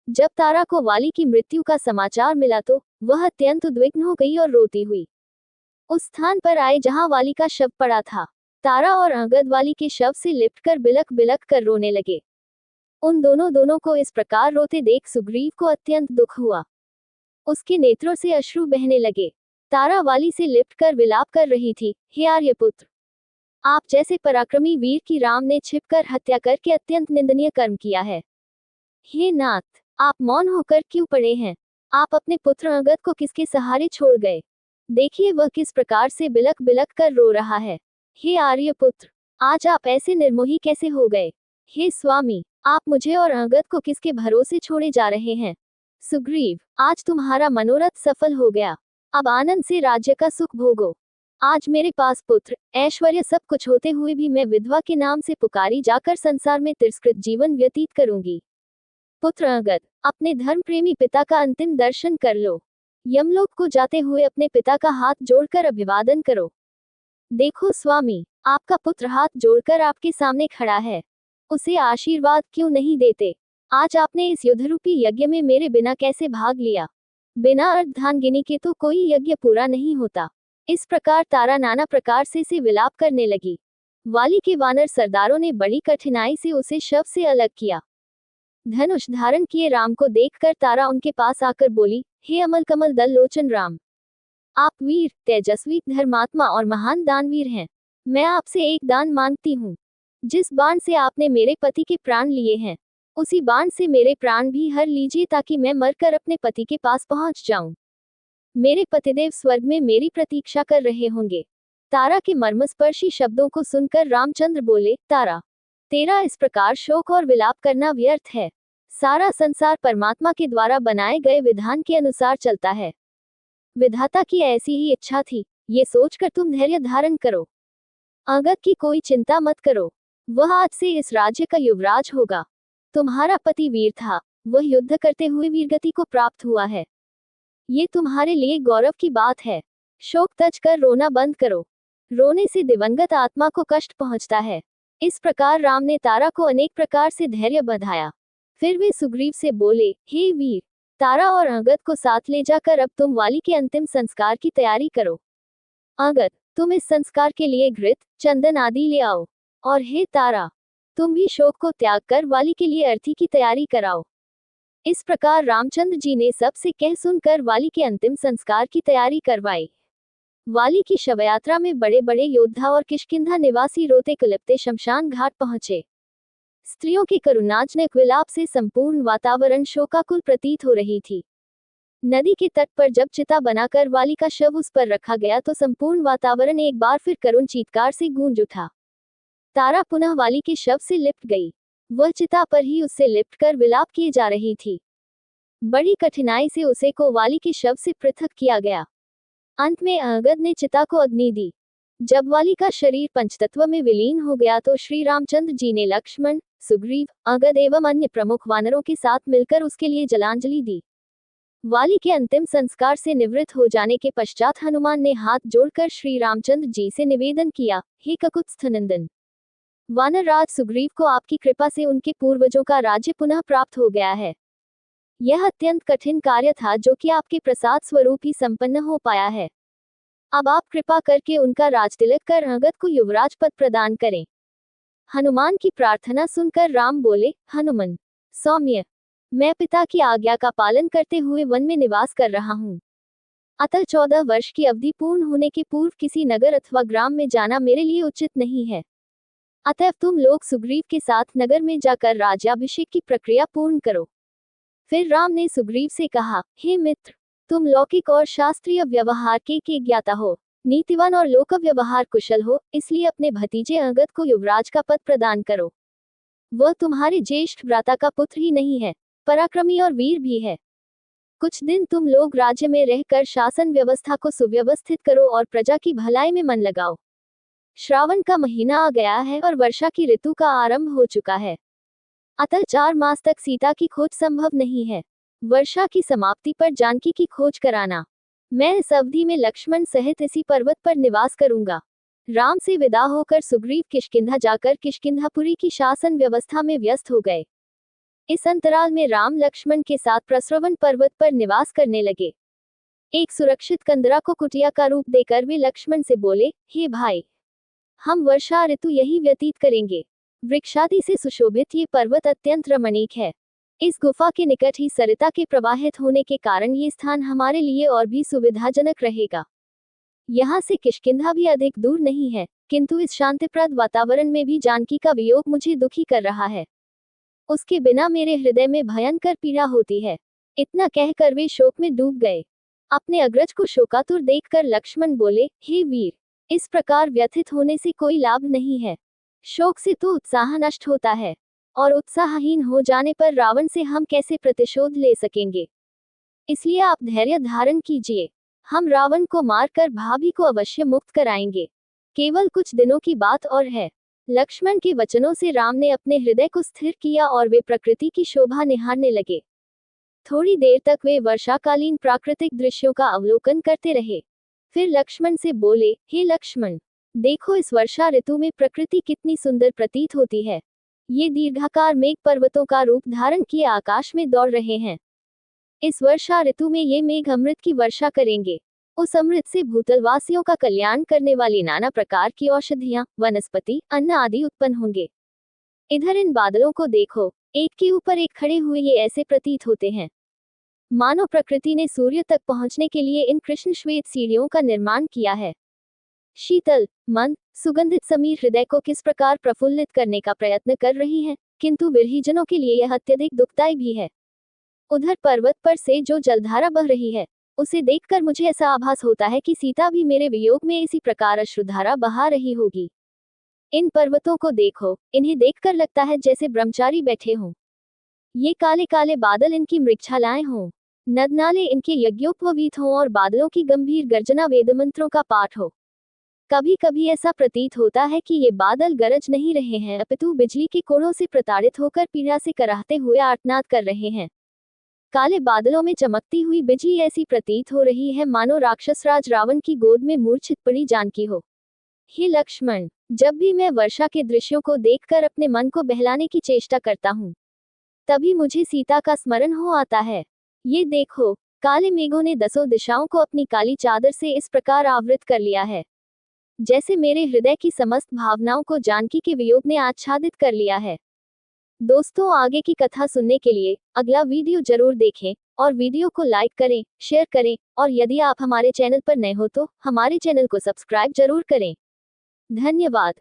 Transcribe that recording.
जब तारा को वाली की मृत्यु का समाचार मिला तो वह अत्यंत उद्विग्न हो गई और रोती हुई उस स्थान पर आए जहां वाली का शव पड़ा था। तारा और अंगद वाली के शव से लिपटकर बिलक बिलक कर रोने लगे। उन दोनों को इस प्रकार रोते देख सुग्रीव को अत्यंत दुख हुआ। उसके नेत्रों से अश्रु बहने लगे। तारा वाली से लिपटकर विलाप कर रही थी, हे आर्यपुत्र, आप जैसे पराक्रमी वीर की राम ने छिपकर हत्या करके अत्यंत निंदनीय कर्म किया है। हे नाथ, आप मौन होकर क्यों पड़े हैं? आप अपने पुत्र अंगद को किसके सहारे छोड़ गए? देखिए वह किस प्रकार से बिलक बिलक कर रो रहा है। हे आर्यपुत्र, आज आप ऐसे निर्मोही कैसे हो गए? हे स्वामी, आप मुझे और अंगद को किसके भरोसे छोड़े जा रहे हैं? सुग्रीव, आज तुम्हारा मनोरथ सफल हो गया। अब आनंद से राज्य का सुख भोगो। आज मेरे पास पुत्र, ऐश्वर्य सब कुछ होते हुए भी मैं विधवा के नाम से पुकारी जाकर संसार में तिरस्कृत जीवन व्यतीत करूंगी। पुत्र अंगद, अपने धर्म प्रेमी पिता का अंतिम दर्शन कर लो। यमलोक को जाते हुए अपने पिता का हाथ जोड़कर अभिवादन करो। देखो स्वामी, आपका पुत्र हाथ जोड़कर आपके सामने खड़ा है। उसे आशीर्वाद क्यों नहीं देते? आज आपने इस युद्धरूपी यज्ञ में मेरे बिना कैसे भाग लिया? बिना अर्धांगिनी के तो कोई यज्ञ पूरा नहीं होता। इस प्रकार तारा नाना प्रकार से विलाप करने लगी। वाली के वानर सरदारों ने बड़ी कठिनाई से उसे शव से अलग किया। धनुष धारण किए राम को देखकर तारा उनके पास आकर बोली, हे अमल कमल दल लोचन राम, आप वीर, तेजस्वी, धर्मात्मा और महान दानवीर हैं। मैं आपसे एक दान मांगती हूँ। जिस बाण से आपने मेरे पति के प्राण लिए हैं, उसी बाण से मेरे प्राण भी हर लीजिए ताकि मैं मरकर अपने पति के पास पहुंच जाऊं। मेरे पतिदेव स्वर्ग में मेरी प्रतीक्षा कर रहे होंगे। तारा के मर्मस्पर्शी शब्दों को सुनकर रामचंद्र बोले, तारा, तेरा इस प्रकार शोक और विलाप करना व्यर्थ है। सारा संसार परमात्मा के द्वारा बनाए गए विधान के अनुसार चलता है। विधाता की ऐसी ही इच्छा थी, ये सोचकर तुम धैर्य धारण करो। अंगद की कोई चिंता मत करो, वह आज से इस राज्य का युवराज होगा। तुम्हारा पति वीर था, वह युद्ध करते हुए वीरगति को प्राप्त हुआ है। ये तुम्हारे लिए गौरव की बात है। शोक तज कर रोना बंद करो। रोने से दिवंगत आत्मा को कष्ट पहुंचता है। इस प्रकार राम ने तारा को अनेक प्रकार से धैर्य बंधाया। फिर वे सुग्रीव से बोले, हे वीर, तारा और अंगद को साथ ले जाकर अब तुम वाली के अंतिम संस्कार की तैयारी करो। अंगद, तुम इस संस्कार के लिए घृत, चंदन आदि ले आओ। और हे तारा, तुम भी शोक को त्याग कर वाली के लिए अर्थी की तैयारी कराओ। इस प्रकार रामचंद्र जी ने सबसे कह सुनकर वाली के अंतिम संस्कार की तैयारी करवाई। वाली की शवयात्रा में बड़े बड़े योद्धा और किष्किंधा निवासी रोते कुलपते शमशान घाट पहुंचे। स्त्रियों के करुणाजनक विलाप से संपूर्ण वातावरण शोकाकुल प्रतीत हो रही थी। नदी के तट पर जब चिता बनाकर वाली का शव उस पर रखा गया तो संपूर्ण वातावरण एक बार फिर करुण चीत्कार से गूंज उठा। तारा पुनः वाली के शव से लिपट गई। वह चिता पर ही उससे लिपटकर विलाप किए जा रही थी। बड़ी कठिनाई से उसे को वाली के शव से पृथक किया गया। अंत में अंगद ने चिता को अग्नि दी। जब वाली का शरीर पंचतत्व में विलीन हो गया तो श्री रामचंद्र जी ने लक्ष्मण, सुग्रीव, अंगद एवं अन्य प्रमुख वानरों के साथ मिलकर उसके लिए जलांजलि दी। वाली के अंतिम संस्कार से निवृत्त हो जाने के पश्चात हनुमान ने हाथ जोड़कर श्री रामचंद्र जी से निवेदन किया, हे ककुत्स्थनंदन, वानर राज सुग्रीव को आपकी कृपा से उनके पूर्वजों का राज्य पुनः प्राप्त हो गया है। यह अत्यंत कठिन कार्य था जो कि आपके प्रसाद स्वरूप ही संपन्न हो पाया है। अब आप कृपा करके उनका राजतिलक कर अंगद को युवराज पद प्रदान करें। हनुमान की प्रार्थना सुनकर राम बोले, हनुमान, सौम्य, मैं पिता की आज्ञा का पालन करते हुए वन में निवास कर रहा हूँ। अतः 14 वर्ष की अवधि पूर्ण होने के पूर्व किसी नगर अथवा ग्राम में जाना मेरे लिए उचित नहीं है। अतः तुम लोग सुग्रीव के साथ नगर में जाकर राज्याभिषेक की प्रक्रिया पूर्ण करो। फिर राम ने सुग्रीव से कहा, हे मित्र, तुम लौकिक और शास्त्रीय व्यवहार के ज्ञाता हो, नीतिवान और लोक व्यवहार कुशल हो, इसलिए अपने भतीजे अंगद को युवराज का पद प्रदान करो। वह तुम्हारे ज्येष्ठ भ्राता का पुत्र ही नहीं है, पराक्रमी और वीर भी है। कुछ दिन तुम लोग राज्य में रहकर शासन व्यवस्था को सुव्यवस्थित करो और प्रजा की भलाई में मन लगाओ। श्रावण का महीना आ गया है और वर्षा की ऋतु का आरंभ हो चुका है। अतः 4 मास तक सीता की खोज संभव नहीं है। वर्षा की समाप्ति पर जानकी की खोज कराना। मैं इस अवधि में लक्ष्मण सहित इसी पर्वत पर निवास करूंगा। राम से विदा होकर सुग्रीव किष्किंधा जाकर किष्किंधापुरी की शासन व्यवस्था में व्यस्त हो गए। इस अंतराल में राम लक्ष्मण के साथ प्रस्रवण पर्वत पर निवास करने लगे। एक सुरक्षित कंदरा को कुटिया का रूप देकर वे लक्ष्मण से बोले, हे भाई, हम वर्षा ऋतु यही व्यतीत करेंगे। वृक्षादि से सुशोभित ये पर्वत अत्यंत रमणीक है। इस गुफा के निकट ही सरिता के प्रवाहित होने के कारण ये स्थान हमारे लिए और भी सुविधाजनक रहेगा। यहाँ से किष्किंधा भी अधिक दूर नहीं है, किंतु इस शांतिप्रद वातावरण में भी जानकी का वियोग मुझे दुखी कर रहा है। उसके बिना मेरे हृदय में भयंकर पीड़ा होती है। इतना कहकर वे शोक में डूब गए। अपने अग्रज को शोकातुर देखकर लक्ष्मण बोले, हे वीर, इस प्रकार व्यथित होने से कोई लाभ नहीं है। शोक से तो उत्साह नष्ट होता है, और उत्साहहीन हो जाने पर रावण से हम कैसे प्रतिशोध ले सकेंगे। इसलिए आप धैर्य धारण कीजिए। हम रावण को मारकर भाभी को अवश्य मुक्त कराएंगे। केवल कुछ दिनों की बात और है। लक्ष्मण के वचनों से राम ने अपने हृदय को स्थिर किया और वे प्रकृति की शोभा निहारने लगे। थोड़ी देर तक वे वर्षाकालीन प्राकृतिक दृश्यों का अवलोकन करते रहे। फिर लक्ष्मण से बोले, हे लक्ष्मण, देखो इस वर्षा ऋतु में प्रकृति कितनी सुंदर प्रतीत होती है। ये दीर्घाकार मेघ पर्वतों का रूप धारण किए आकाश में दौड़ रहे हैं। इस वर्षा ऋतु में ये मेघ अमृत की वर्षा करेंगे। उस अमृत से भूतलवासियों का कल्याण करने वाली नाना प्रकार की औषधियां, वनस्पति, अन्न आदि उत्पन्न होंगे। इधर इन बादलों को देखो, एक के ऊपर एक खड़े हुए ये ऐसे प्रतीत होते हैं मानो प्रकृति ने सूर्य तक पहुंचने के लिए इन कृष्ण श्वेत सीढ़ियों का निर्माण किया है। शीतल, मंद, सुगंधित समीर हृदय को किस प्रकार प्रफुल्लित करने का प्रयत्न कर रही है, किंतु विरहीजनों के लिए यह अत्यधिक दुखदायी भी है। उधर पर्वत पर से जो जलधारा बह रही है, उसे देखकर मुझे ऐसा आभास होता है कि सीता भी मेरे वियोग में इसी प्रकार अश्रुधारा बहा रही होगी। इन पर्वतों को देखो, इन्हें देखकर लगता है जैसे ब्रह्मचारी बैठे हों। ये काले काले बादल इनकी मृगछालाएं हों, नद नाले इनके यज्ञोपवीत हों और बादलों की गंभीर गर्जना वेदमंत्रों का पाठ हो। कभी कभी ऐसा प्रतीत होता है कि ये बादल गरज नहीं रहे हैं, अपितु बिजली के कोड़ों से प्रताड़ित होकर पीड़ा से कराहते हुए आर्तनाद कर रहे हैं। काले बादलों में चमकती हुई बिजली ऐसी प्रतीत हो रही है मानो राक्षसराज रावण की गोद में मूर्छित पड़ी जानकी हो। हे लक्ष्मण, जब भी मैं वर्षा के दृश्यों को देखकर अपने मन को बहलाने की चेष्टा करता हूँ, तभी मुझे सीता का स्मरण हो आता है। ये देखो, काले मेघों ने दसों दिशाओं को अपनी काली चादर से इस प्रकार आवृत कर लिया है, जैसे मेरे हृदय की समस्त भावनाओं को जानकी के वियोग ने आच्छादित कर लिया है। दोस्तों, आगे की कथा सुनने के लिए अगला वीडियो जरूर देखें और वीडियो को लाइक करें, शेयर करें और यदि आप हमारे चैनल पर नए हो तो हमारे चैनल को सब्सक्राइब जरूर करें। धन्यवाद।